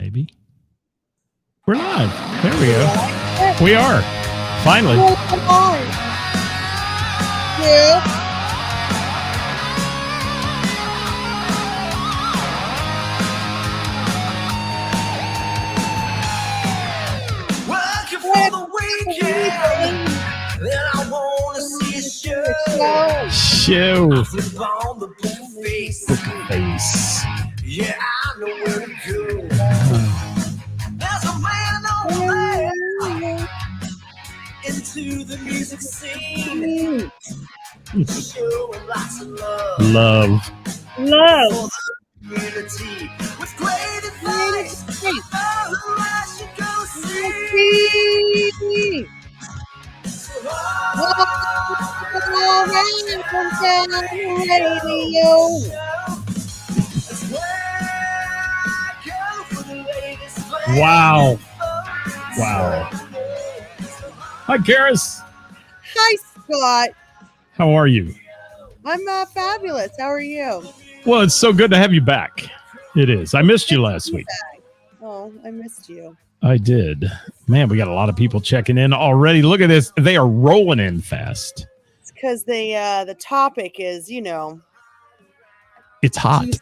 Maybe. We're live. There we go. We are. Finally. Oh, come on. Yeah. Working for the weekend. Then I want to see a show. Show. Flip on the book face. Face. Yeah, I know where to go. There's a man over there into the music scene. Showing lots of love. Love. For the community. With great advice. About who I should go see. Wow. Wow. Hi, Karis. Hi, Scott. How are you? I'm fabulous. How are you? Well, it's so good to have you back. It is. I missed you last week. Oh, I missed you. I did. Man, we got a lot of people checking in already. Look at this. They are rolling in fast. It's because the topic is, you know, It's hot. juicy.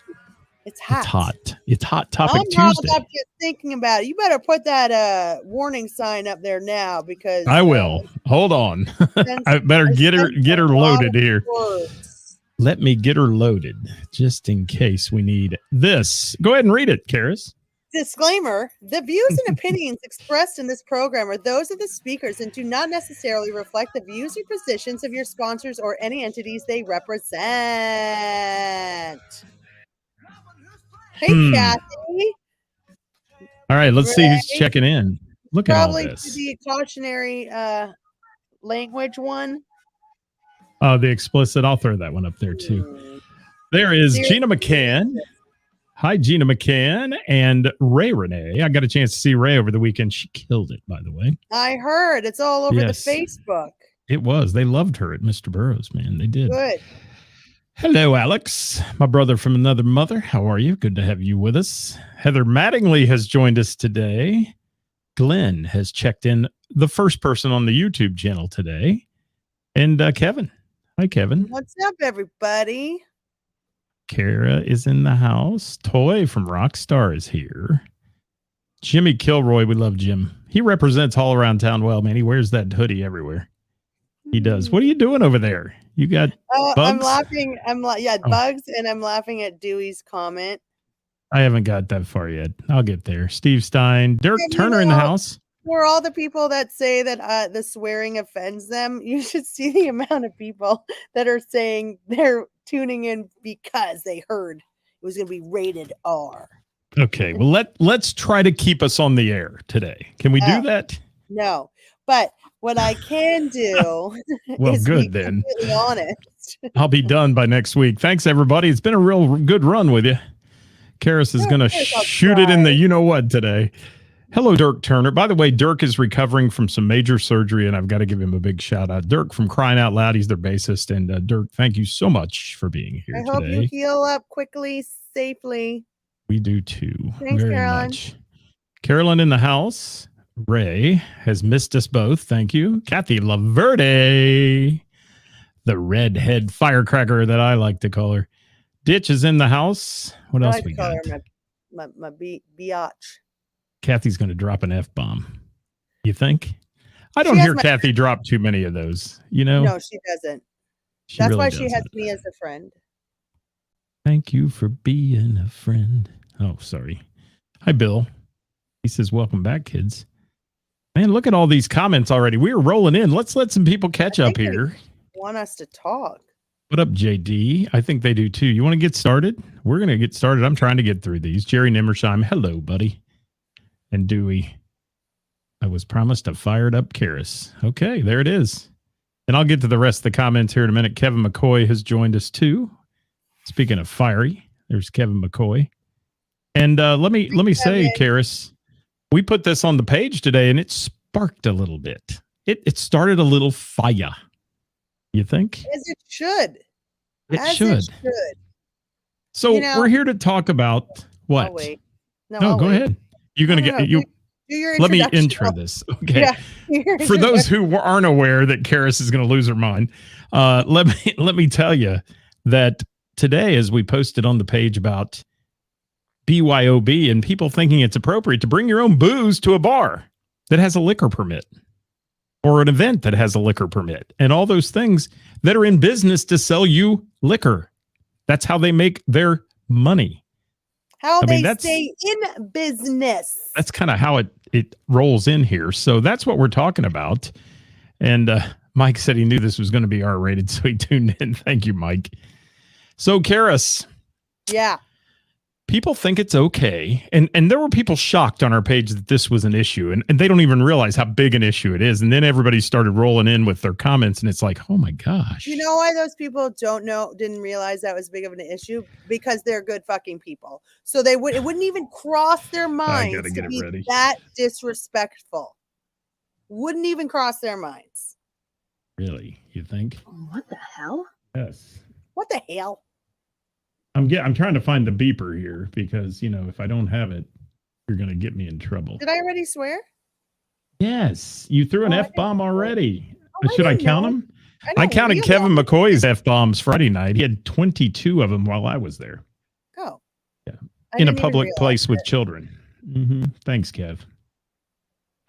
It's hot. It's hot. It's Hot Topic I'm not Tuesday. up just thinking about it. You better put that warning sign up there now because I will. Hold on. I better get her loaded here. Words. Let me get her loaded just in case we need this. Go ahead and read it, Karis. Disclaimer: the views and opinions expressed in this program are those of the speakers and do not necessarily reflect the views or positions of your sponsors or any entities they represent. Hey, Kathy. All right, let's see who's Ray. checking in. Look at all Probably this. the cautionary language one. Oh, the explicit. I'll throw that one up there too. There is Gina McCann. Hi, Gina McCann and Ray Renee. I got a chance to see Ray over the weekend. She killed it, by the way. I heard it's all over Yes. the Facebook. It was. They loved her at Mr. Burroughs, man. They did. Good. Hello, Alex, my brother from another mother. How are you? Good to have you with us. Heather Mattingly has joined us today. Glenn has checked in, the first person on the YouTube channel today. And Kevin. Hi, Kevin. What's up, everybody? Kara is in the house. Toy from Rockstar is here. Jimmy Kilroy, we love Jim. He represents all around town well, man. He wears that hoodie everywhere. He does. What are you doing over there? You got bugs? I'm laughing. Bugs, and I'm laughing at Dewey's comment. I haven't got that far yet. I'll get there. Steve Stein, Dirk Turner in the house. For all the people that say that the swearing offends them, you should see the amount of people that are saying they're tuning in because they heard it was going to be rated R. Okay, well let's try to keep us on the air today. Can we do that? No, but what I can do Well, is good be then. completely honest. I'll be done by next week. Thanks, everybody. It's been a real good run with you. Karis is going to shoot it in the you-know-what today. Hello, Dirk Turner. By the way, Dirk is recovering from some major surgery, and I've got to give him a big shout-out. Dirk from Crying Out Loud, he's their bassist. And Dirk, thank you so much for being here today. I hope you heal up quickly, safely. We do, too. Thanks, very Caroline. much. Carolyn in the house. Ray has missed us both. Thank you. Kathy Laverde, the redhead firecracker that I like to call her. Ditch is in the house. What else we got? My biatch. Kathy's going to drop an F-bomb. You think? I don't hear Kathy drop too many of those. You know? No, she doesn't. That's why she has me as a friend. Thank you for being a friend. Oh, sorry. Hi, Bill. He says, welcome back, kids. Man, look at all these comments already. We're rolling in. Let's let some people catch up here. Want us to talk. What up, JD? I think they do too. You want to get started? We're going to get started. I'm trying to get through these. Jerry Nimmersheim. Hello, buddy. And Dewey. I was promised a fired up Karis. Okay, there it is. And I'll get to the rest of the comments here in a minute. Kevin McCoy has joined us too. Speaking of fiery, there's Kevin McCoy. And let me say, Karis, we put this on the page today and it sparked a little bit. It started a little fire. You think? As it should. It should. So we're here to talk about what? I'll wait. No, go ahead. You're going to No, get you. do your Let me introduction. intro this. Okay. Yeah. your For those introduction. who aren't aware that Karis is going to lose her mind, let me tell you that today, as we posted on the page about BYOB and people thinking it's appropriate to bring your own booze to a bar that has a liquor permit or an event that has a liquor permit and all those things that are in business to sell you liquor. That's how they make their money. How I mean, they that's- stay in business. That's kind of how it rolls in here. So that's what we're talking about. And Mike said he knew this was going to be R-rated, so he tuned in. Thank you, Mike. So, Karis, Yeah. people think it's okay. And there were people shocked on our page that this was an issue. And they don't even realize how big an issue it is. And then everybody started rolling in with their comments. And it's like, oh, my gosh. You know why those people didn't realize that was big of an issue? Because they're good fucking people. So it wouldn't even cross their minds gotta to get it be ready. that disrespectful. Wouldn't even cross their minds. Really? You think? What the hell? Yes. What the hell? I'm trying to find the beeper here because, if I don't have it, you're going to get me in trouble. Did I already swear? Yes. You threw an Oh, I F-bomb already. Oh, Should I didn't count know. them? I I don't counted realize- Kevin McCoy's F-bombs Friday night. He had 22 of them while I was there. Oh. Yeah. I In a didn't even public realize place with it. children. Mm-hmm. Thanks, Kev.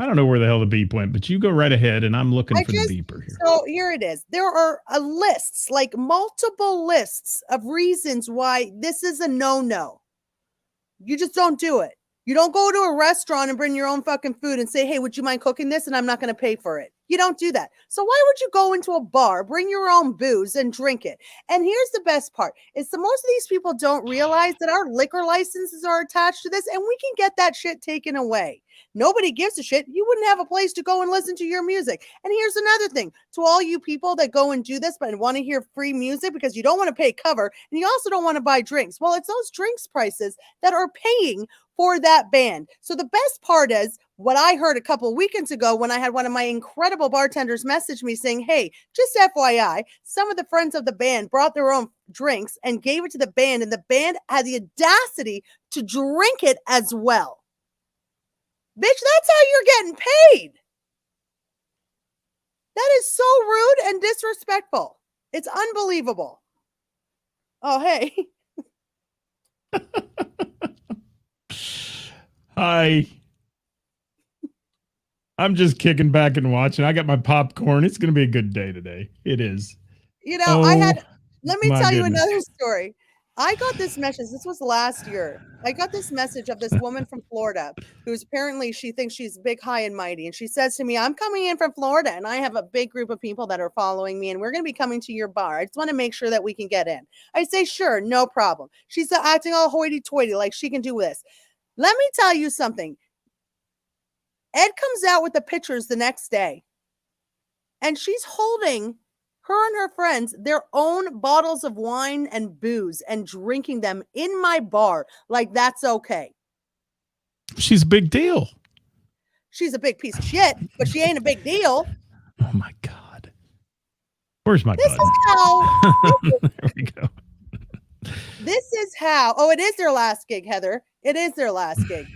I don't know where the hell the beep went, but you go right ahead, and I'm looking for the beeper here. So here it is. There are lists, like multiple lists of reasons why this is a no-no. You just don't do it. You don't go to a restaurant and bring your own fucking food and say, hey, would you mind cooking this? And I'm not going to pay for it. You don't do that. So why would you go into a bar, bring your own booze and drink it? And here's the best part is that most of these people don't realize that our liquor licenses are attached to this and we can get that shit taken away. Nobody gives a shit. You wouldn't have a place to go and listen to your music. And here's another thing to all you people that go and do this, but want to hear free music because you don't want to pay cover and you also don't want to buy drinks. Well, it's those drinks prices that are paying for that band. So the best part is what I heard a couple of weekends ago when I had one of my incredible bartenders message me saying, hey, just FYI, some of the friends of the band brought their own drinks and gave it to the band, and the band had the audacity to drink it as well. Bitch, that's how you're getting paid. That is so rude and disrespectful. It's unbelievable. Oh, hey. Hi. I'm just kicking back and watching. I got my popcorn. It's going to be a good day today. It is. Let me my tell you goodness. another story. I got this message. This was last year. I got this message of this woman from Florida who's apparently, she thinks she's big, high, and mighty. And she says to me, I'm coming in from Florida and I have a big group of people that are following me and we're going to be coming to your bar. I just want to make sure that we can get in. I say, sure, no problem. She's acting all hoity-toity like she can do this. Let me tell you something. Ed comes out with the pictures the next day and she's holding her and her friends their own bottles of wine and booze and drinking them in my bar like that's okay. She's a big deal. She's a big piece of shit, but she ain't a big deal. Oh, my God. Where's my This button? is how. There we go. This is how. Oh, it is their last gig, Heather. It is their last gig.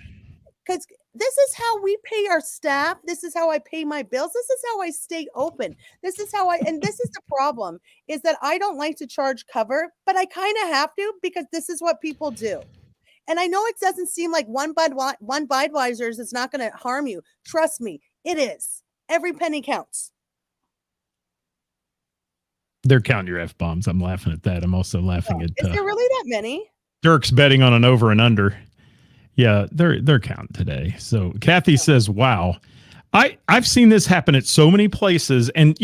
Because this is how we pay our staff. This is how I pay my bills. This is how I stay open. This is how and this is the problem, is that I don't like to charge cover, but I kind of have to because this is what people do. And I know it doesn't seem like one Budweiser's is not going to harm you. Trust me, it is. Every penny counts. They're counting your F-bombs. I'm laughing at that. I'm also laughing at Is there really that many? Dirk's betting on an over and under. Yeah, they're counting today. So Kathy says, wow. I've seen this happen at so many places. And,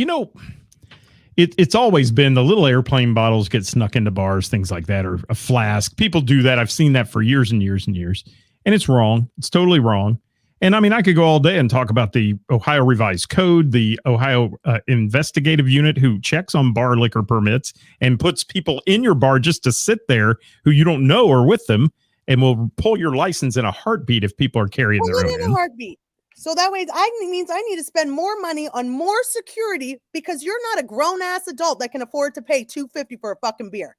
it's always been the little airplane bottles get snuck into bars, things like that, or a flask. People do that. I've seen that for years and years and years. And it's wrong. It's totally wrong. And I mean, I could go all day and talk about the Ohio Revised Code, the Ohio Investigative Unit who checks on bar liquor permits and puts people in your bar just to sit there who you don't know are with them and will pull your license in a heartbeat if people are carrying their own. In a heartbeat. So that way means I need to spend more money on more security because you're not a grown ass adult that can afford to pay $2.50 for a fucking beer.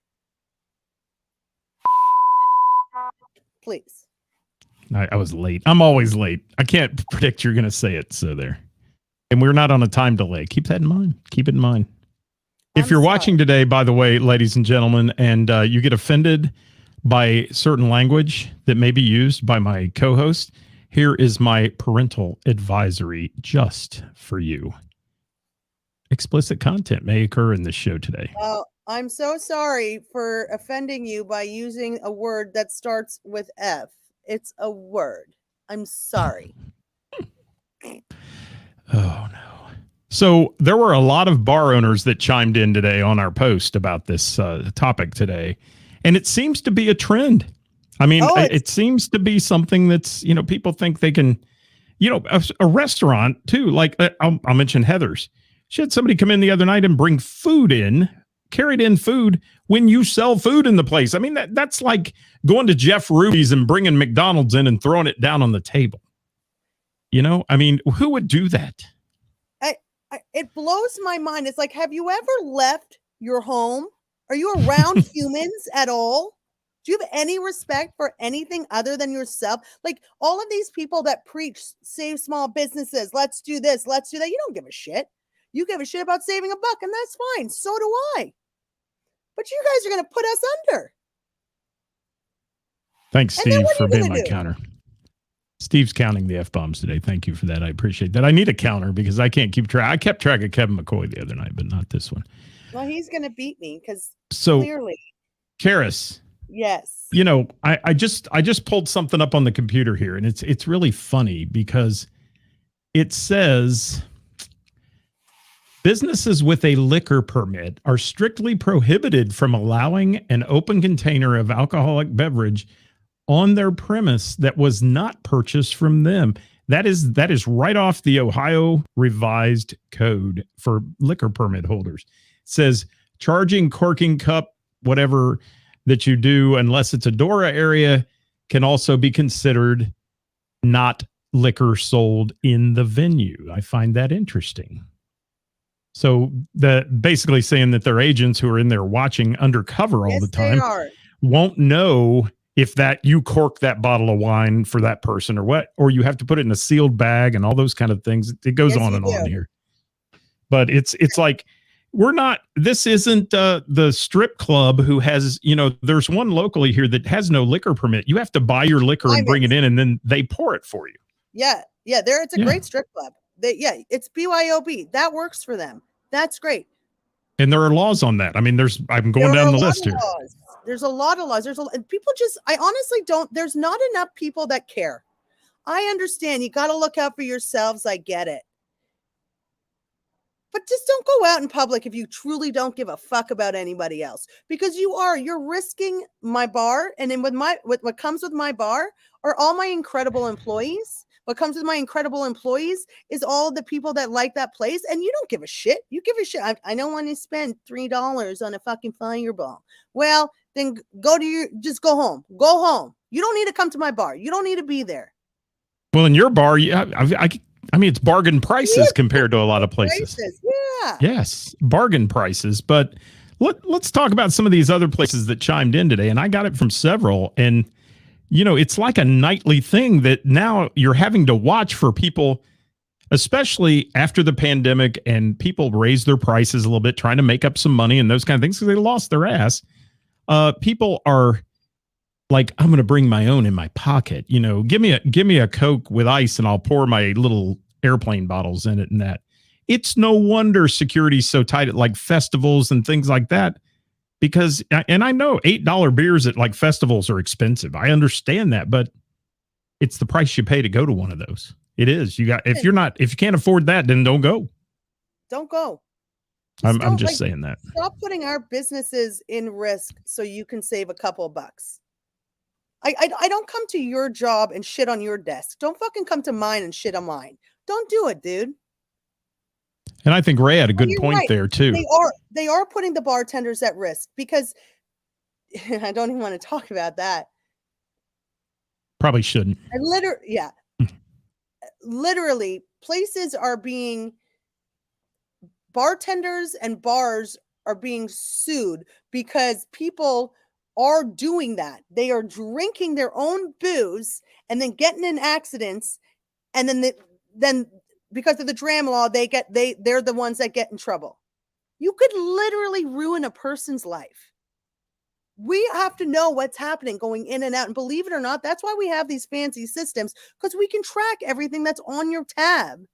Please. I was late. I'm always late. I can't predict you're going to say it. So there. And we're not on a time delay. Keep that in mind. Keep it in mind. If I'm you're sorry. watching today, by the way, ladies and gentlemen, and you get offended by certain language that may be used by my co-host, here is my parental advisory just for you. Explicit content may occur in this show today. I'm so sorry for offending you by using a word that starts with F. It's a word. I'm sorry. Oh, no. So there were a lot of bar owners that chimed in today on our post about this topic today. And it seems to be a trend. I mean, it seems to be something that's, people think they can, a restaurant too. Like I'll mention Heather's. She had somebody come in the other night and bring food in, carried in food when you sell food in the place. I mean, that's like going to Jeff Ruby's and bringing McDonald's in and throwing it down on the table. I mean, who would do that? It blows my mind. It's like, have you ever left your home? Are you around humans at all? Do you have any respect for anything other than yourself? Like all of these people that preach, save small businesses. Let's do this. Let's do that. You don't give a shit. You give a shit about saving $1, and that's fine. So do I. But you guys are going to put us under. Thanks, Steve, for being my counter. Steve's counting the F-bombs today. Thank you for that. I appreciate that. I need a counter because I can't keep track. I kept track of Kevin McCoy the other night, but not this one. Well, he's going to beat me because clearly. Karis. Yes. I just pulled something up on the computer here, and it's really funny because it says businesses with a liquor permit are strictly prohibited from allowing an open container of alcoholic beverage on their premise that was not purchased from them. That is right off the Ohio Revised Code for liquor permit holders. It says charging, corking, cup, whatever that you do, unless it's a DORA area, can also be considered not liquor sold in the venue. I find that interesting. So basically saying that their agents who are in there watching undercover all the time won't know if you cork that bottle of wine for that person or you have to put it in a sealed bag and all those kind of things. It goes on and on here. But it's like, this isn't the strip club who has, there's one locally here that has no liquor permit. You have to buy your liquor and bring it in and then they pour it for you. Yeah. Yeah. It's a great strip club. It's BYOB. That works for them. That's great. And there are laws on that. I mean, I'm going down the list here. There's a lot of laws. And people I honestly there's not enough people that care. I understand. You got to look out for yourselves. I get it. But just don't go out in public if you truly don't give a fuck about anybody else, because you're risking my bar. And then what comes with my bar are all my incredible employees. What comes with my incredible employees is all the people that like that place. And you don't give a shit. You give a shit. I don't want to spend $3 on a fucking fireball. Well, then just go home. Go home. You don't need to come to my bar. You don't need to be there. Well, in your bar, I mean, it's bargain prices compared to a lot of places. Yeah. Yes, bargain prices. But let's talk about some of these other places that chimed in today. And I got it from several. And, it's like a nightly thing that now you're having to watch for people, especially after the pandemic and people raise their prices a little bit, trying to make up some money and those kind of things because they lost their ass. People are like, I'm going to bring my own in my pocket. Give me a Coke with ice and I'll pour my little airplane bottles in it and that. It's no wonder security's so tight at like festivals and things like that, because, and I know $8 beers at like festivals are expensive. I understand that, but it's the price you pay to go to one of those. It is. If you can't afford that, then don't go. Don't go. I'm just saying that. Stop putting our businesses in risk so you can save a couple bucks. I don't come to your job and shit on your desk. Don't fucking come to mine and shit on mine. Don't do it, dude. And I think Ray had a good point there too. They are putting the bartenders at risk because I don't even want to talk about that. Probably shouldn't. Literally, places are being, bartenders and bars are being sued because people are doing that. They are drinking their own booze and then getting in accidents, and then because of the dram law, they're the ones that get in trouble. You could literally ruin a person's life. We have to know what's happening going in and out. And believe it or not, that's why we have these fancy systems, because we can track everything that's on your tab.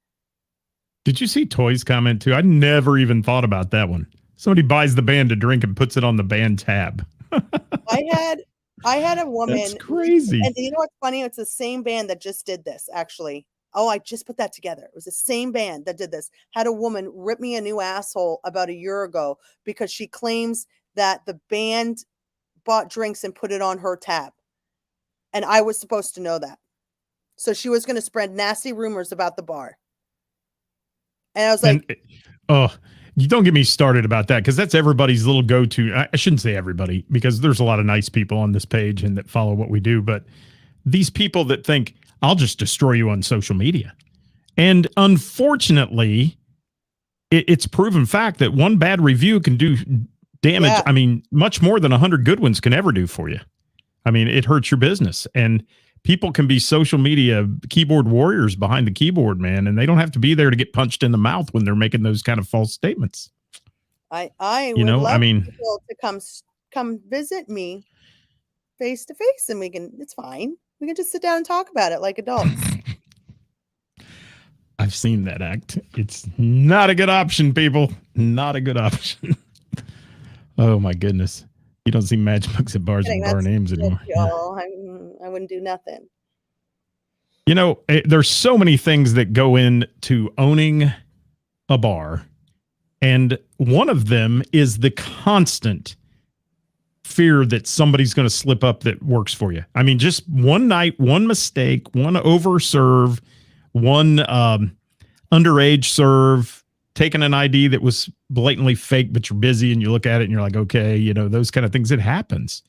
Did you see Toy's comment too? I never even thought about that one. Somebody buys the band a drink and puts it on the band tab. I had a woman. That's crazy. And you know what's funny? It's the same band that just did this, actually. Oh, I just put that together. It was the same band that did this. Had a woman rip me a new asshole about a year ago because she claims that the band bought drinks and put it on her tab. And I was supposed to know that. So she was going to spread nasty rumors about the bar. And I was like, you don't get me started about that, because that's everybody's little go-to. I shouldn't say everybody, because there's a lot of nice people on this page and that follow what we do. But these people that think, I'll just destroy you on social media. And unfortunately, it's proven fact that one bad review can do damage. Yeah. I mean, much more than 100 good ones can ever do for you. I mean, it hurts your business. And people can be social media keyboard warriors behind the keyboard, man, and they don't have to be there to get punched in the mouth when they're making those kind of false statements. I would love people to come visit me face to face, and it's fine. We can just sit down and talk about it like adults. I've seen that act. It's not a good option, people. Not a good option. Oh my goodness. You don't see matchbooks at bars and bar names anymore. Yeah. I wouldn't do nothing. You know, there's so many things that go into owning a bar. And one of them is the constant fear that somebody's going to slip up that works for you. I mean, just one night, one mistake, one overserve, one underage serve, taking an ID that was blatantly fake, but you're busy and you look at it and you're like, okay, you know, those kind of things. It happens.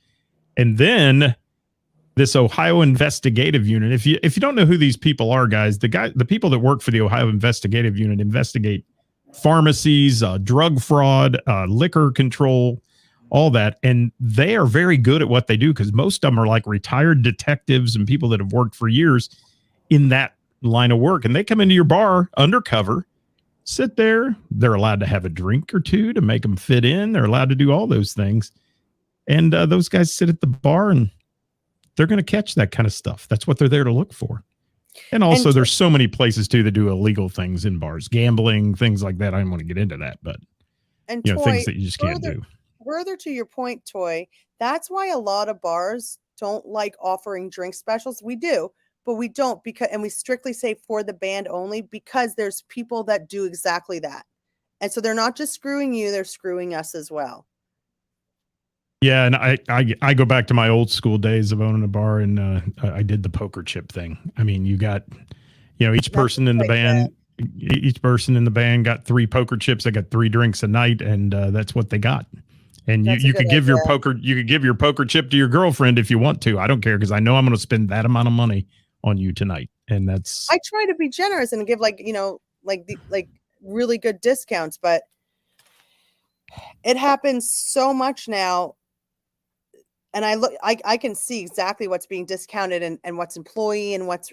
And then this Ohio investigative unit, if you don't know who these people are, guys, the people that work for the Ohio investigative unit investigate pharmacies, drug fraud, liquor control, all that. And they are very good at what they do, because most of them are like retired detectives and people that have worked for years in that line of work. And they come into your bar undercover, sit there. They're allowed to have a drink or two to make them fit in. They're allowed to do all those things. And those guys sit at the bar and they're going to catch that kind of stuff. That's what they're there to look for. And also there's so many places too that do illegal things in bars, gambling, things like that. I don't want to get into that, but you know, things that you just can't do. Further to your point, Toy, that's why a lot of bars don't like offering drink specials. We do, but we don't, and we strictly say for the band only, because there's people that do exactly that. And so they're not just screwing you, they're screwing us as well. Yeah, and I go back to my old school days of owning a bar, and I did the poker chip thing. I mean, you got, you know, each person in the band got 3 poker chips. They got 3 drinks a night, and that's what they got. And you could give your poker chip to your girlfriend if you want to. I don't care, because I know I'm going to spend that amount of money on you tonight. And that's, I try to be generous and give like really good discounts, but it happens so much now. And I can see exactly what's being discounted and what's employee and what's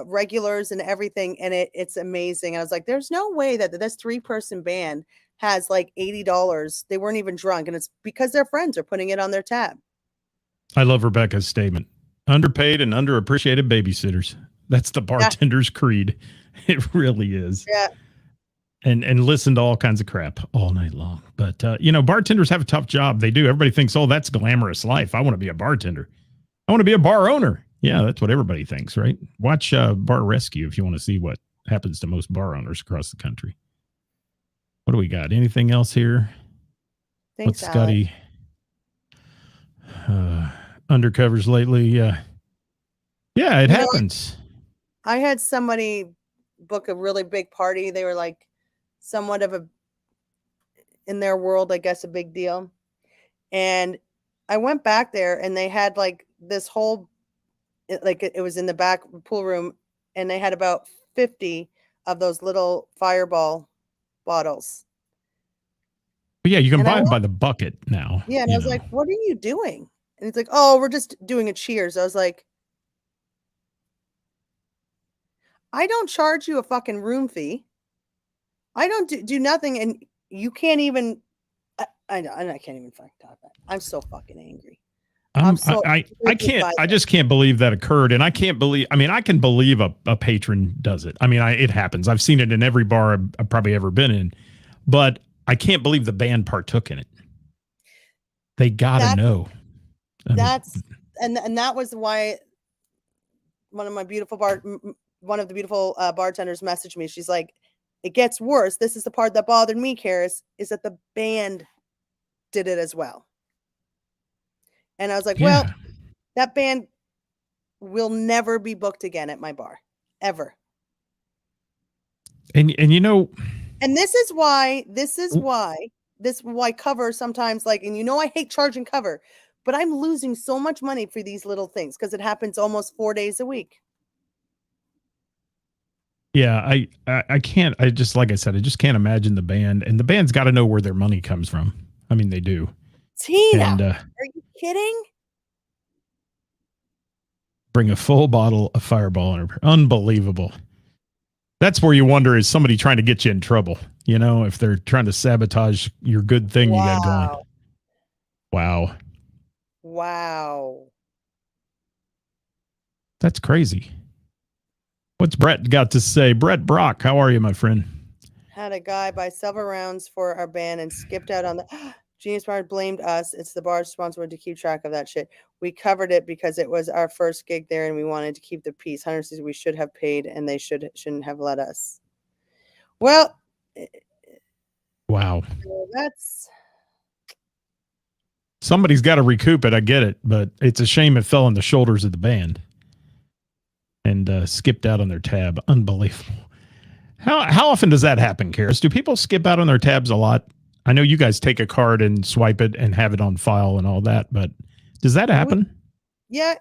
regulars and everything. And it's amazing. I was like, there's no way that this 3-person band has like $80. They weren't even drunk. And it's because their friends are putting it on their tab. I love Rebecca's statement. Underpaid and underappreciated babysitters. That's the bartender's creed. It really is. Yeah. And listen to all kinds of crap all night long. But, you know, bartenders have a tough job. They do. Everybody thinks, oh, that's glamorous life. I want to be a bartender. I want to be a bar owner. Yeah, that's what everybody thinks, right? Watch Bar Rescue if you want to see what happens to most bar owners across the country. What do we got? Anything else here? Thanks, what's Scotty undercovers lately? Yeah, it happens. I had somebody book a really big party. They were like somewhat of in their world, I guess, a big deal. And I went back there and they had like this whole, like it was in the back pool room, and they had about 50 of those little Fireball bottles. But yeah, you can buy them by the bucket now. Yeah, and I was like, what are you doing? And it's like, oh, we're just doing a cheers. I was like, I don't charge you a fucking room fee. I don't do nothing, and you can't even. I know, and I can't even fucking talk about it. I'm so fucking angry. I'm so. I can't. I just can't believe that occurred, and I can't believe. I mean, I can believe a patron does it. I mean, it happens. I've seen it in every bar I've probably ever been in, but I can't believe the band partook in it. They gotta know. That's and that was why one of the beautiful bartenders messaged me. She's like, it gets worse. This is the part that bothered me, Karis, is that the band did it as well. And I was like, well, that band will never be booked again at my bar, ever. And you know, and this is why cover sometimes, like, and you know, I hate charging cover, but I'm losing so much money for these little things because it happens almost 4 days a week. Yeah, I can't. I just, like I said, I just can't imagine the band, and the band's got to know where their money comes from. I mean, they do. Tina, and, are you kidding? Bring a full bottle of Fireball. Unbelievable. That's where you wonder, is somebody trying to get you in trouble? You know, if they're trying to sabotage your good thing you got going. Wow. Wow. That's crazy. What's Brett got to say? Brett Brock, how are you, my friend? Had a guy buy several rounds for our band and skipped out on the Genius Bar blamed us. It's the bar's responsibility to keep track of that shit. We covered it because it was our first gig there and we wanted to keep the peace. Hunter says we should have paid and they shouldn't have let us. Well, wow. That's somebody's got to recoup it. I get it, but it's a shame it fell on the shoulders of the band and skipped out on their tab. Unbelievable. How often does that happen, Karis? Do people skip out on their tabs a lot? I know you guys take a card and swipe it and have it on file and all that, but does that happen? Yeah,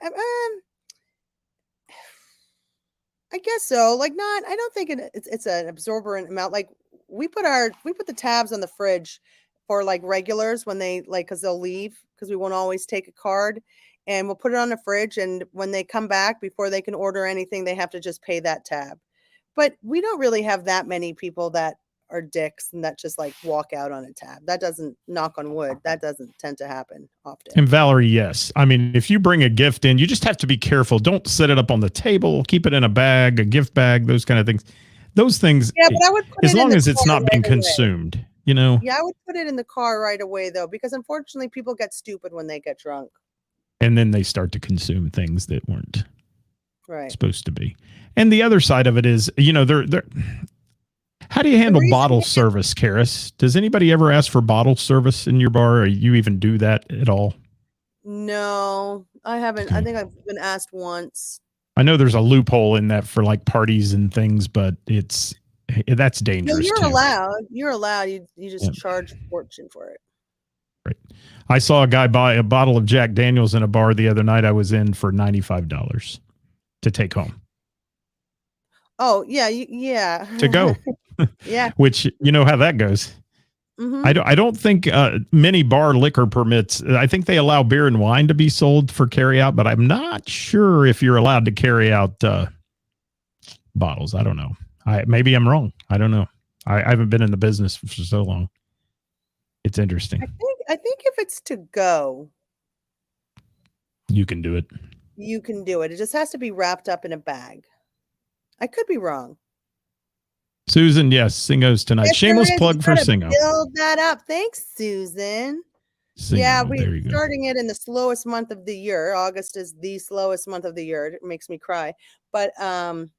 I guess so. Like, not. I don't think it's an absorbent amount. Like, we put the tabs on the fridge for like regulars when they because they'll leave because we won't always take a card, and we'll put it on the fridge. And when they come back, before they can order anything, they have to just pay that tab. But we don't really have that many people that are dicks and that just like walk out on a tab. That doesn't, knock on wood, that doesn't tend to happen often. And Valerie, yes. I mean, if you bring a gift in, you just have to be careful. Don't set it up on the table. Keep it in a bag, a gift bag, those kind of things. Those things, yeah, but I would put as long as it's not being consumed, you know? Yeah, I would put it in the car right away though, because unfortunately people get stupid when they get drunk. And then they start to consume things that weren't right supposed to be. And the other side of it is, you know, they're how do you handle bottle service, Karis? Does anybody ever ask for bottle service in your bar, or you even do that at all? No, I haven't. Okay. I think I've been asked once. I know there's a loophole in that for like parties and things, but that's dangerous. No, too. You're allowed. You just charge a fortune for it. Right. I saw a guy buy a bottle of Jack Daniels in a bar the other night I was in for $95 to take home. Oh, yeah. To go. Yeah. Which, you know how that goes. Mm-hmm. I don't think many bar liquor permits. I think they allow beer and wine to be sold for carry out, but I'm not sure if you're allowed to carry out bottles. I don't know. Maybe I'm wrong. I don't know. I haven't been in the business for so long. It's interesting. I think if it's to go, you can do it. You can do it. It just has to be wrapped up in a bag. I could be wrong. Susan, yes, Singo's tonight. Yes, shameless plug for Singo. Build that up. Thanks, Susan. Singo, yeah, we're starting it in the slowest month of the year. August is the slowest month of the year. It makes me cry. But I'm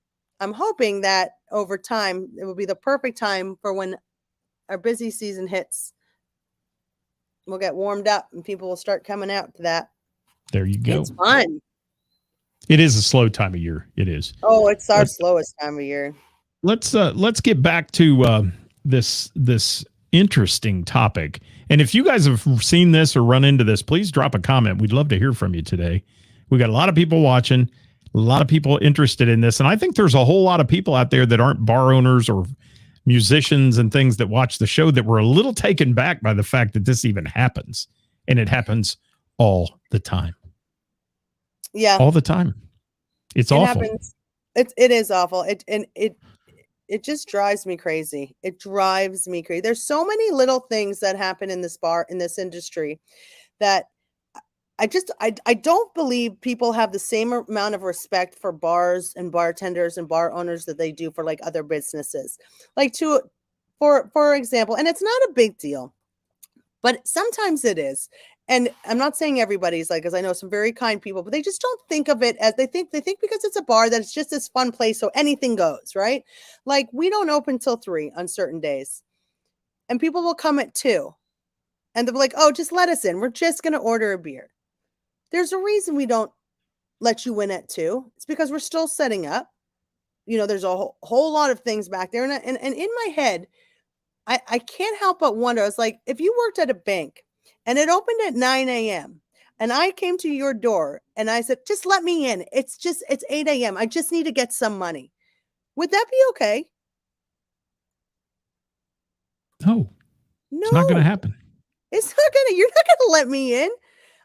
hoping that over time, it will be the perfect time for when our busy season hits. We'll get warmed up and people will start coming out to that. There you go. It's fun. It is a slow time of year. It is. Oh, it's our slowest time of year. Let's get back to this interesting topic. And if you guys have seen this or run into this, please drop a comment. We'd love to hear from you today. We got a lot of people watching, a lot of people interested in this. And I think there's a whole lot of people out there that aren't bar owners or musicians and things that watch the show that were a little taken back by the fact that this even happens. And it happens all the time. Yeah. All the time. It's It awful. happens. It is awful. It just drives me crazy. It drives me crazy. There's so many little things that happen in this industry that I don't believe people have the same amount of respect for bars and bartenders and bar owners that they do for like other businesses. Like for example, and it's not a big deal, but sometimes it is. And I'm not saying everybody's like, because I know some very kind people, but they just don't think of it as they think because it's a bar that it's just this fun place, so anything goes, right? Like we don't open till 3 on certain days, and people will come at 2, and they'll be like, "Oh, just let us in. We're just gonna order a beer." There's a reason we don't let you in at 2. It's because we're still setting up. There's a whole lot of things back there, and in my head, I can't help but wonder. I was like, if you worked at a bank and it opened at 9 a.m. and I came to your door and I said, just let me in. It's 8 a.m. I just need to get some money. Would that be okay? No, it's not going to happen. You're not going to let me in.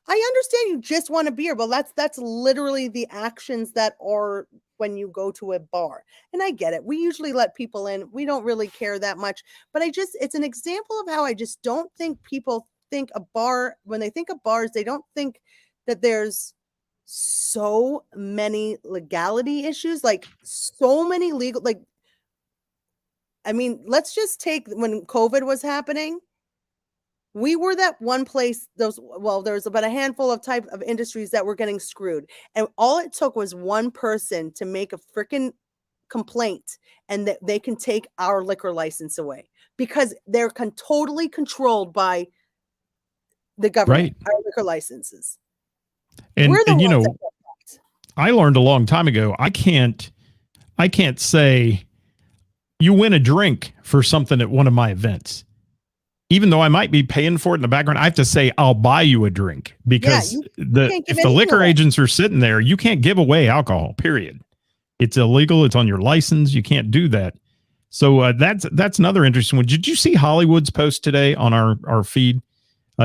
I understand you just want a beer, but that's literally the actions that are when you go to a bar. And I get it. We usually let people in. We don't really care that much, but it's an example of how I just don't think people think a bar, when they think of bars, they don't think that there's so many legality issues, like so many legal, like, I mean, let's just take when COVID was happening. We were that one place, there was about a handful of type of industries that were getting screwed. And all it took was one person to make a freaking complaint and that they can take our liquor license away because they're totally controlled by the government, right. Our liquor licenses. And I learned a long time ago, I can't say you win a drink for something at one of my events. Even though I might be paying for it in the background, I have to say, I'll buy you a drink because if the liquor agents are sitting there, you can't give away alcohol, period. It's illegal. It's on your license. You can't do that. So that's another interesting one. Did you see Hollywood's post today on our feed?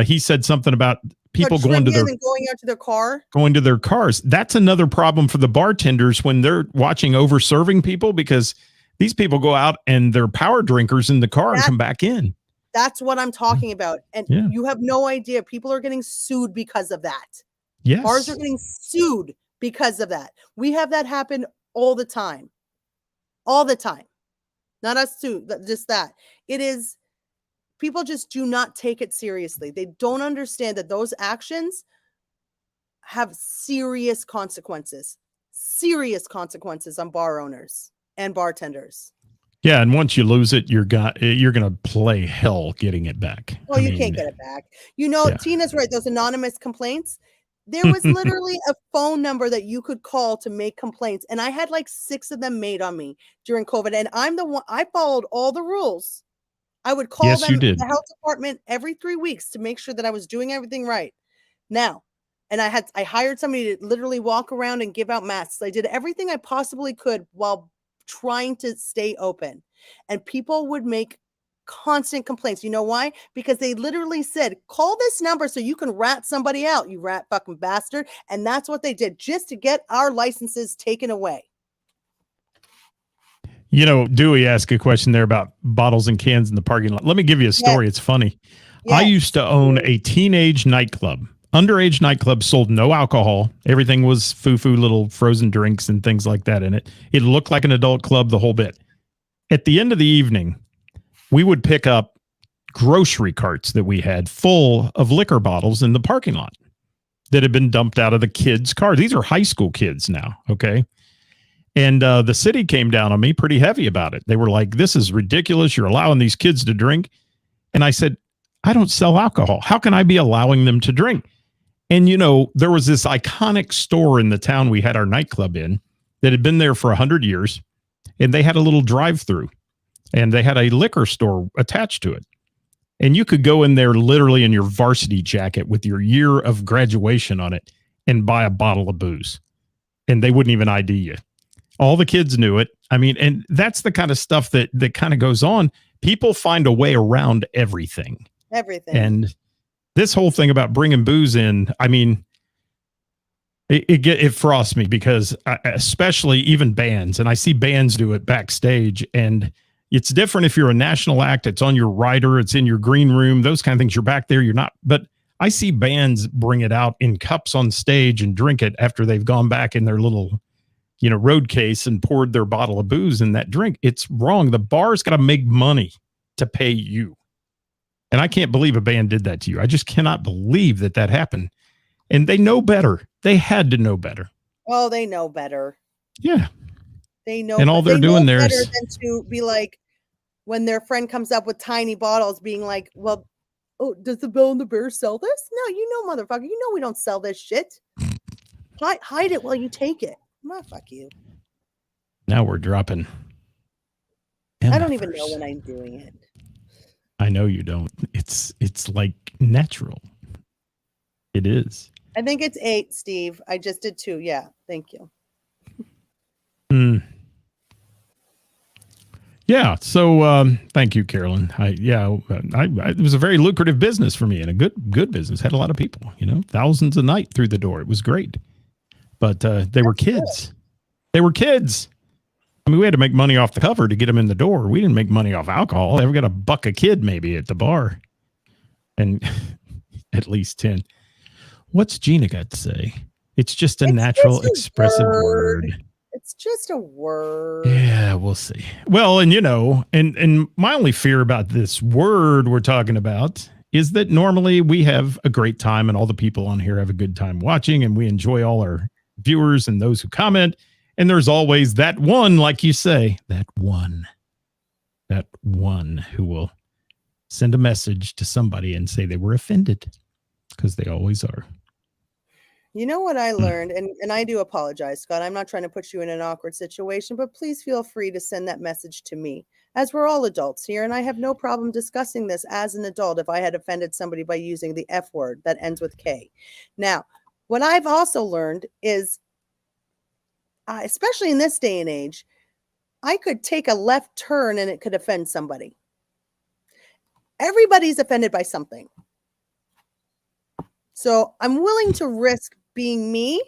He said something about people going out to their cars. That's another problem for the bartenders when they're watching over serving people, because these people go out and they're power drinkers in the car and come back in. That's what I'm talking about. And you have no idea. People are getting sued because of that. Yes. Bars are getting sued because of that. We have that happen all the time. All the time. Not us too, just that. It is, people just do not take it seriously. They don't understand that those actions have serious consequences. Serious consequences on bar owners and bartenders. Yeah, and once you lose it, you're going to play hell getting it back. Well, you can't get it back. Tina's right. Those anonymous complaints, there was literally a phone number that you could call to make complaints. And I had like 6 of them made on me during COVID. And I'm the one, I followed all the rules. I would call the health department every 3 weeks to make sure that I was doing everything right. Now, and I hired somebody to literally walk around and give out masks. I did everything I possibly could while trying to stay open, and people would make constant complaints. You know why? Because they literally said, call this number so you can rat somebody out, you rat fucking bastard. And that's what they did, just to get our licenses taken away. Dewey asked a question there about bottles and cans in the parking lot. Let me give you a story. It's funny. I used to own a teenage nightclub. Underage nightclub, sold no alcohol. Everything was foo-foo little frozen drinks and things like that in it. It looked like an adult club, the whole bit. At the end of the evening, we would pick up grocery carts that we had full of liquor bottles in the parking lot that had been dumped out of the kids' cars. These are high school kids now, okay? And the city came down on me pretty heavy about it. They were like, this is ridiculous. You're allowing these kids to drink. And I said, I don't sell alcohol. How can I be allowing them to drink? And, there was this iconic store in the town we had our nightclub in that had been there for 100 years. And they had a little drive-through. And they had a liquor store attached to it. And you could go in there literally in your varsity jacket with your year of graduation on it and buy a bottle of booze. And they wouldn't even ID you. All the kids knew it. I mean, and that's the kind of stuff that kind of goes on. People find a way around everything. Everything. And this whole thing about bringing booze in, I mean, it frosts me because especially even bands, and I see bands do it backstage, and it's different if you're a national act. It's on your rider, it's in your green room, those kind of things. You're back there, you're not. But I see bands bring it out in cups on stage and drink it after they've gone back in their little, road case and poured their bottle of booze in that drink. It's wrong. The bar's got to make money to pay you. And I can't believe a band did that to you. I just cannot believe that happened. And they know better. They had to know better. Oh, they know better. Yeah. They know. And all they're doing there better is than to be like, when their friend comes up with tiny bottles, being like, well, oh, does the Bell and the Bear sell this? No, motherfucker. We don't sell this shit. Hide it while you take it. Well, fuck you. Now we're dropping. I don't even know when I'm doing it. I know you don't. It's like natural. It is. I think it's 8, Steve. I just did 2. Yeah. Thank you. Yeah. So thank you, Carolyn. It was a very lucrative business for me, and a good business. Had a lot of people, thousands a night through the door. It was great. But they were kids. Good. They were kids. I mean, we had to make money off the cover to get them in the door. We didn't make money off alcohol. They got $1 a kid maybe at the bar, and at least 10. What's Gina got to say? It's just a natural, expressive word. It's just a word. Yeah, we'll see. Well, and and my only fear about this word we're talking about is that normally we have a great time, and all the people on here have a good time watching, and we enjoy all our viewers and those who comment. And there's always that one, like you say, that one who will send a message to somebody and say they were offended, because they always are. You know what I learned, and I do apologize, Scott. I'm not trying to put you in an awkward situation, but please feel free to send that message to me, as we're all adults here, and I have no problem discussing this as an adult if I had offended somebody by using the F word that ends with K. Now, what I've also learned is, especially in this day and age, I could take a left turn and it could offend somebody. Everybody's offended by something. So I'm willing to risk being me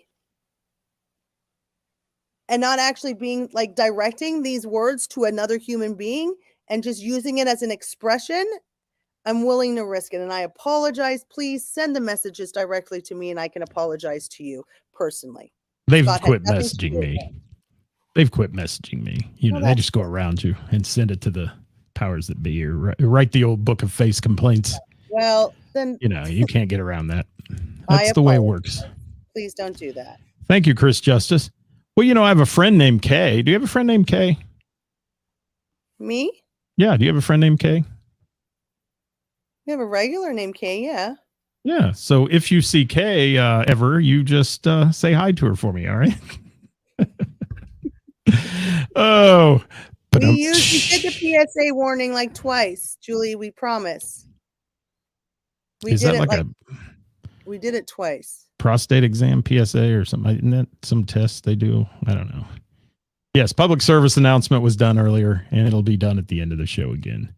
and not actually being like directing these words to another human being and just using it as an expression. I'm willing to risk it. And I apologize. Please send the messages directly to me and I can apologize to you personally. They've quit messaging me. They've quit messaging me. They just go around you and send it to the powers that be, or write the old book of face complaints. Well, then you can't get around that. That's the way it works. Please don't do that. Thank you, Chris Justice. Well, I have a friend named Kay. Do you have a friend named Kay? Me? Yeah. Do you have a friend named Kay? You have a regular named Kay, yeah. Yeah. So if you see Kay ever, you just say hi to her for me. All right. Oh, but we did the PSA warning like twice, Julie. We promise. We did it twice. Prostate exam PSA or something. Isn't that some tests they do? I don't know. Yes, public service announcement was done earlier, and it'll be done at the end of the show again.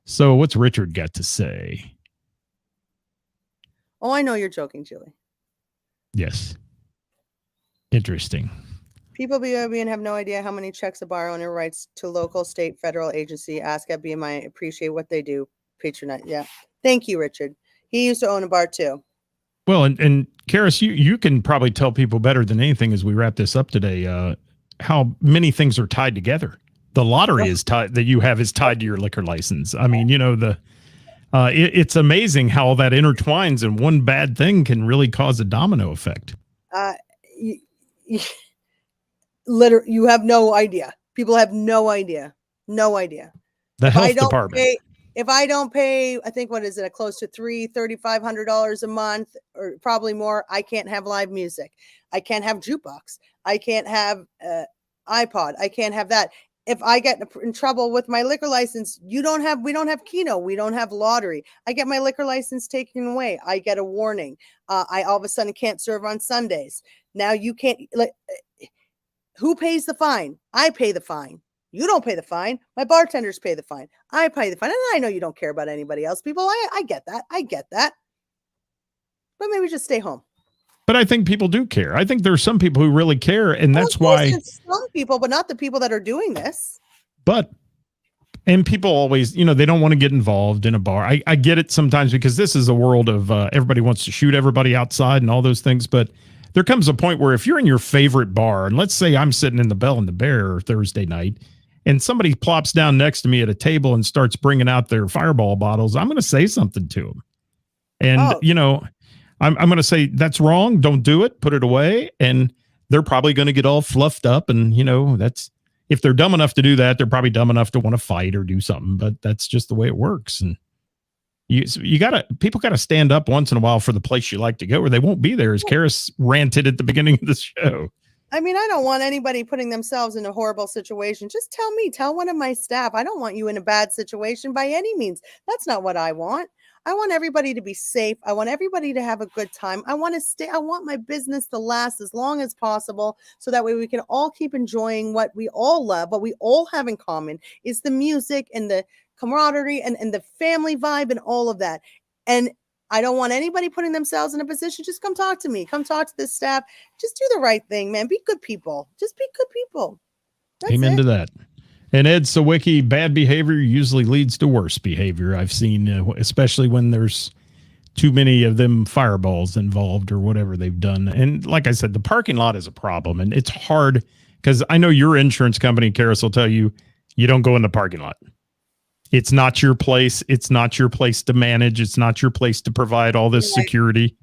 So what's Richard got to say? Oh, I know you're joking, Julie. Yes. Interesting. People BYOB and have no idea how many checks a bar owner writes to local, state, federal agency. Ask at BMI. Appreciate what they do. Patronize. Yeah. Thank you, Richard. He used to own a bar too. Well, and Karis, you can probably tell people better than anything as we wrap this up today, how many things are tied together. The lottery is tied that you have is tied to your liquor license. I mean, it's amazing how that intertwines, and one bad thing can really cause a domino effect. Literally, you have no idea. People have no idea. No idea. The health department. If I don't pay, I think, what is it, close to $3,500 a month, or probably more, I can't have live music. I can't have jukebox. I can't have iPod. I can't have that. If I get in trouble with my liquor license, we don't have Keno. We don't have lottery. I get my liquor license taken away. I get a warning. I all of a sudden can't serve on Sundays. Now you can't. Who pays the fine? I pay the fine. You don't pay the fine. My bartenders pay the fine. I pay the fine. And I know you don't care about anybody else. People, I get that. I get that. But maybe just stay home. But I think people do care. I think there's some people who really care, and Well, that's of course why. there's some people, but not the people that are doing this. And people always, they don't want to get involved in a bar. I get it sometimes because this is a world of everybody wants to shoot everybody outside and all those things. But there comes a point where if you're in your favorite bar, and let's say I'm sitting in the Bell and the Bear Thursday night, and somebody plops down next to me at a table and starts bringing out their Fireball bottles, I'm going to say something to them. And, I'm going to say, that's wrong. Don't do it. Put it away. And they're probably going to get all fluffed up. And, that's, if they're dumb enough to do that, they're probably dumb enough to want to fight or do something. But that's just the way it works. And people got to stand up once in a while for the place you like to go, or they won't be there, as Karis ranted at the beginning of the show. I mean, I don't want anybody putting themselves in a horrible situation. Just tell one of my staff. I don't want you in a bad situation by any means. That's not what I want. I want everybody to be safe. I want everybody to have a good time. I want my business to last as long as possible, so that way we can all keep enjoying what we all love, what we all have in common is the music and the camaraderie and the family vibe and all of that. And I don't want anybody putting themselves in a position. Just come talk to me. Come talk to this staff. Just do the right thing, man. Be good people. Just be good people. That's Amen it. to that. And Ed Sawicki, bad behavior usually leads to worse behavior. I've seen, especially when there's too many of them fireballs involved or whatever they've done. And like I said, the parking lot is a problem, and it's hard because I know your insurance company, Karis, will tell you, you don't go in the parking lot. It's not your place. It's not your place to manage. It's not your place to provide all this security.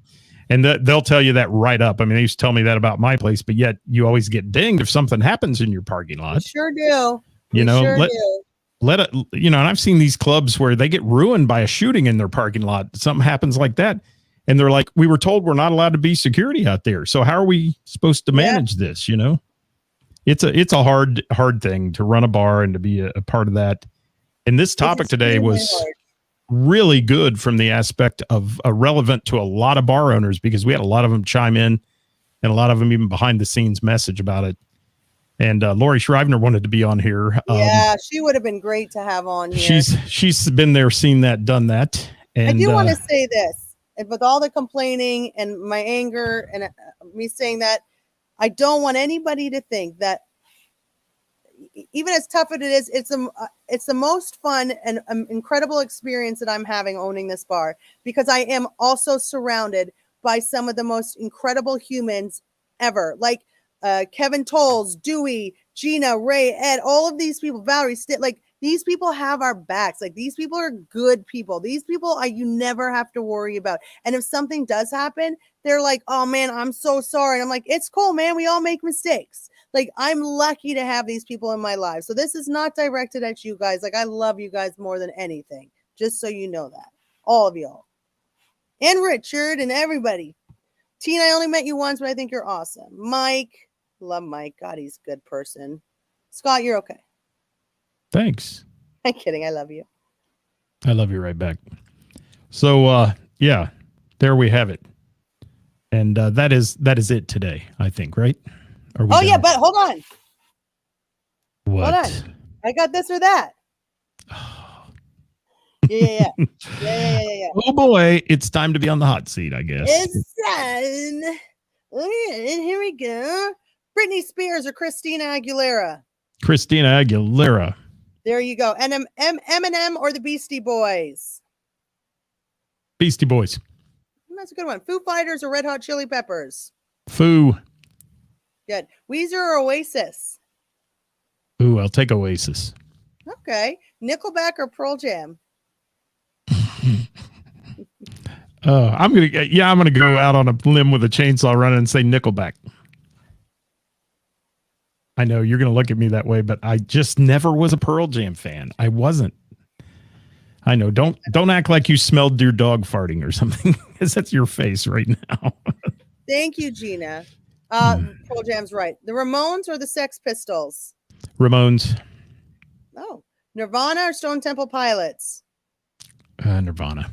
And they'll tell you that right up. I mean, they used to tell me that about my place, but yet you always get dinged if something happens in your parking lot. We sure do. Let it, and I've seen these clubs where they get ruined by a shooting in their parking lot. Something happens like that. And they're like, we were told we're not allowed to be security out there. So how are we supposed to manage this? It's a hard thing to run a bar and to be a part of that. And this topic today was really good from the aspect of relevant to a lot of bar owners, because we had a lot of them chime in, and a lot of them even behind the scenes message about it. And Lori Shrivener wanted to be on here. Yeah, she would have been great to have on here. She's been there, seen that, done that. And I do want to say this, and with all the complaining and my anger and me saying that, I don't want anybody to think that, even as tough as it is, it's the most fun and incredible experience that I'm having owning this bar, because I am also surrounded by some of the most incredible humans ever. Like Kevin Tolles, Dewey, Gina, Ray, Ed, all of these people, Valerie, like these people have our backs. Like these people are good people. These people you never have to worry about. And if something does happen, they're like, oh man, I'm so sorry. And I'm like, it's cool, man. We all make mistakes. Like I'm lucky to have these people in my life. So this is not directed at you guys. Like I love you guys more than anything. Just so you know that. All of y'all. And Richard and everybody. Tina, I only met you once, but I think you're awesome. Mike. Love Mike. God, he's a good person. Scott, you're okay. Thanks. I'm kidding. I love you. I love you right back. So, yeah, there we have it. And that is it today, I think, right? Oh, yeah, but hold on. What? Hold on. I got this or that. Yeah. Oh, boy. It's time to be on the hot seat, I guess. It's time. Here we go. Britney Spears or Christina Aguilera? Christina Aguilera. There you go. And Eminem or the Beastie Boys? Beastie Boys. That's a good one. Foo Fighters or Red Hot Chili Peppers? Foo. Good. Weezer or Oasis? Ooh, I'll take Oasis. Okay. Nickelback or Pearl Jam? I'm gonna go out on a limb with a chainsaw running and say Nickelback. I know you're gonna look at me that way, but I just never was a Pearl Jam fan. I wasn't. I know. Don't act like you smelled your dog farting or something, because that's your face right now. Thank you, Gina. Pearl Jam's right. The Ramones or the Sex Pistols? Ramones. Oh, Nirvana or Stone Temple Pilots? Nirvana.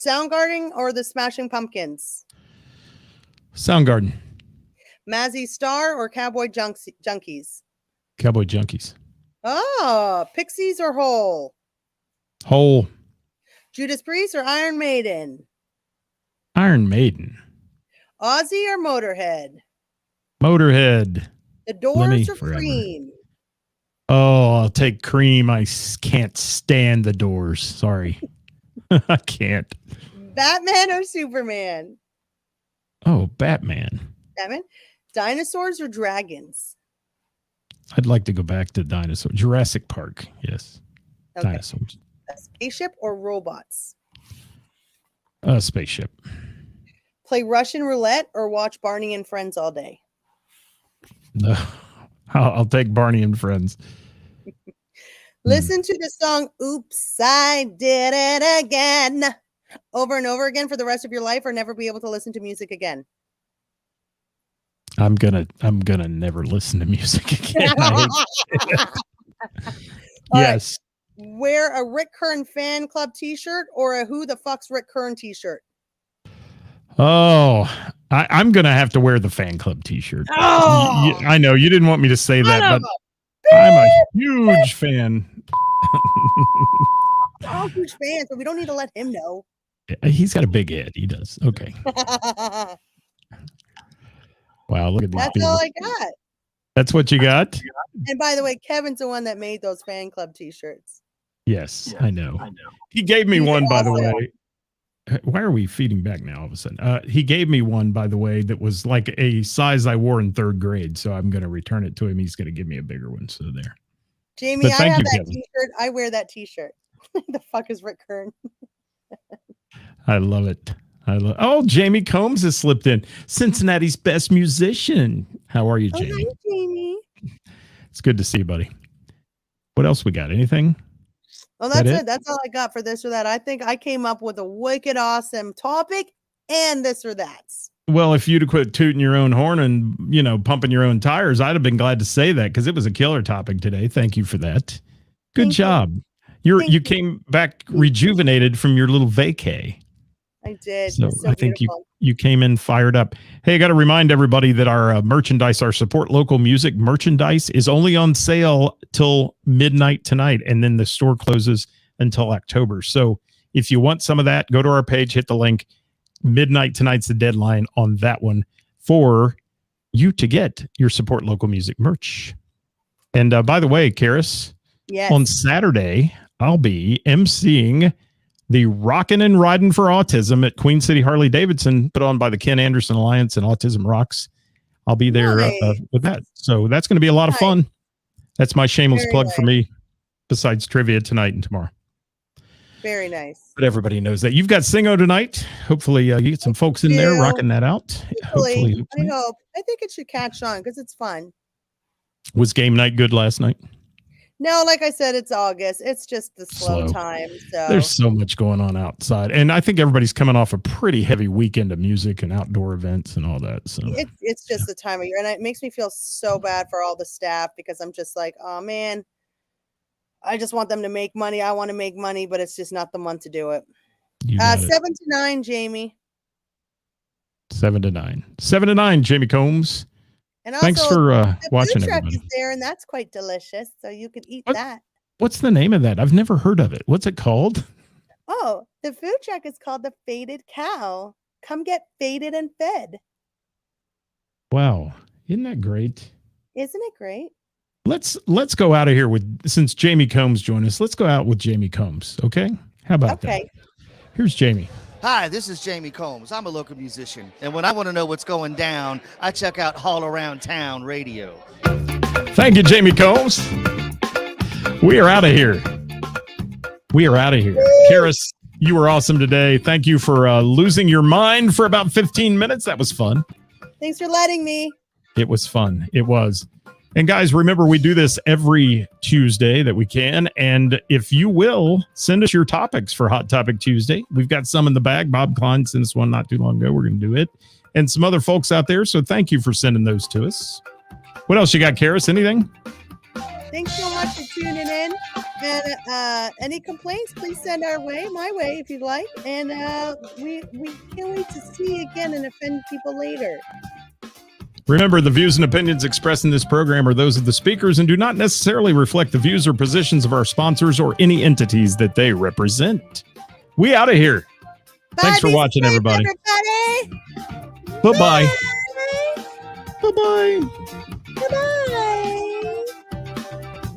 Soundgarden or the Smashing Pumpkins? Soundgarden. Mazzy Star or Cowboy Junkies? Cowboy Junkies. Oh, Pixies or Hole? Hole. Judas Priest or Iron Maiden? Iron Maiden. Ozzy or Motorhead? Motorhead. The Doors or Forever. Cream? Oh, I'll take Cream. I can't stand the Doors. Sorry. I can't. Batman or Superman? Oh, Batman. Batman. Dinosaurs or dragons? I'd like to go back to dinosaur. Jurassic Park. Yes. Okay. Dinosaurs. A spaceship or robots? Spaceship. Play Russian roulette or watch Barney and Friends all day? No. I'll take Barney and Friends. Listen to the song Oops, I Did It Again over and over again for the rest of your life, or never be able to listen to music again? I'm gonna never listen to music again. Yes. Right. Wear a Rick Kern fan club t-shirt or a Who the Fuck's Rick Kern t-shirt? Oh, I'm gonna have to wear the fan club t-shirt. Oh, I know you didn't want me to say that, but I'm a huge fan. I'm a huge fan, so we don't need to let him know. He's got a big head. He does. Okay. Wow, look at these. That's all I got. That's what you got? And by the way, Kevin's the one that made those fan club t-shirts. Yes, I know. He gave me one, by the way. Why are we feeding back now all of a sudden? He gave me one, by the way, that was like a size I wore in 3rd grade. So I'm going to return it to him. He's going to give me a bigger one. So there. Jamie, I have that t-shirt. I wear that t-shirt. The fuck is Rick Kern? I love it. Oh, Jamie Combs has slipped in. Cincinnati's best musician. How are you, Jamie? Hi, Jamie. It's good to see you, buddy. What else we got? Anything? Well, that's it. That's all I got for this or that. I think I came up with a wicked awesome topic and this or that. Well, if you'd have quit tooting your own horn and, pumping your own tires, I'd have been glad to say that because it was a killer topic today. Thank you for that. Good job. You came back rejuvenated from your little vacay. I did. So I think you came in fired up. Hey, I got to remind everybody that our merchandise, our support local music merchandise is only on sale till midnight tonight. And then the store closes until October. So if you want some of that, go to our page, hit the link. Midnight tonight's the deadline on that one for you to get your support local music merch. And by the way, Karis, yes, on Saturday, I'll be emceeing the Rockin' and Riding for Autism at Queen City Harley Davidson, put on by the Ken Anderson Alliance and Autism Rocks. I'll be there with that. So that's going to be a lot of fun. That's my shameless plug for me, besides trivia tonight and tomorrow. Very nice. But everybody knows that. You've got Singo tonight. Hopefully you get some folks in there rocking that out. Hopefully. I hope. I think it should catch on because it's fun. Was game night good last night? No, like I said, it's August. It's just the slow time. So there's so much going on outside. And I think everybody's coming off a pretty heavy weekend of music and outdoor events and all that. So it's just the time of year. And it makes me feel so bad for all the staff because I'm just like, oh man, I just want them to make money. I want to make money, but it's just not the month to do it. 7 to 9, Jamie. 7 to 9. 7 to 9, Jamie Combs. And also, thanks for watching. The food truck everybody. is there, and that's quite delicious. So you could eat that. What's the name of that? I've never heard of it. What's it called? Oh, the food truck is called the Faded Cow. Come get faded and fed. Wow, isn't that great? Isn't it great? Let's go out of here with, since Jamie Combs joined us. Let's go out with Jamie Combs. Okay, how about that? Here's Jamie. Hi, this is Jamie Combs. I'm a local musician. And when I want to know what's going down, I check out All Around Town Radio. Thank you, Jamie Combs. We are out of here. Karis, you were awesome today. Thank you for losing your mind for about 15 minutes. That was fun. Thanks for letting me. It was fun. It was. And guys, remember, we do this every Tuesday that we can. And if you will, send us your topics for Hot Topic Tuesday. We've got some in the bag. Bob Klein sent us one not too long ago. We're going to do it. And some other folks out there. So thank you for sending those to us. What else you got, Karis? Anything? Thanks so much for tuning in. And any complaints, please send my way if you'd like. And we can't wait to see you again and offend people later. Remember, the views and opinions expressed in this program are those of the speakers and do not necessarily reflect the views or positions of our sponsors or any entities that they represent. We out of here. Thanks for Be watching, safe, everybody. Everybody. Bye-bye. Bye. Bye-bye. Bye-bye.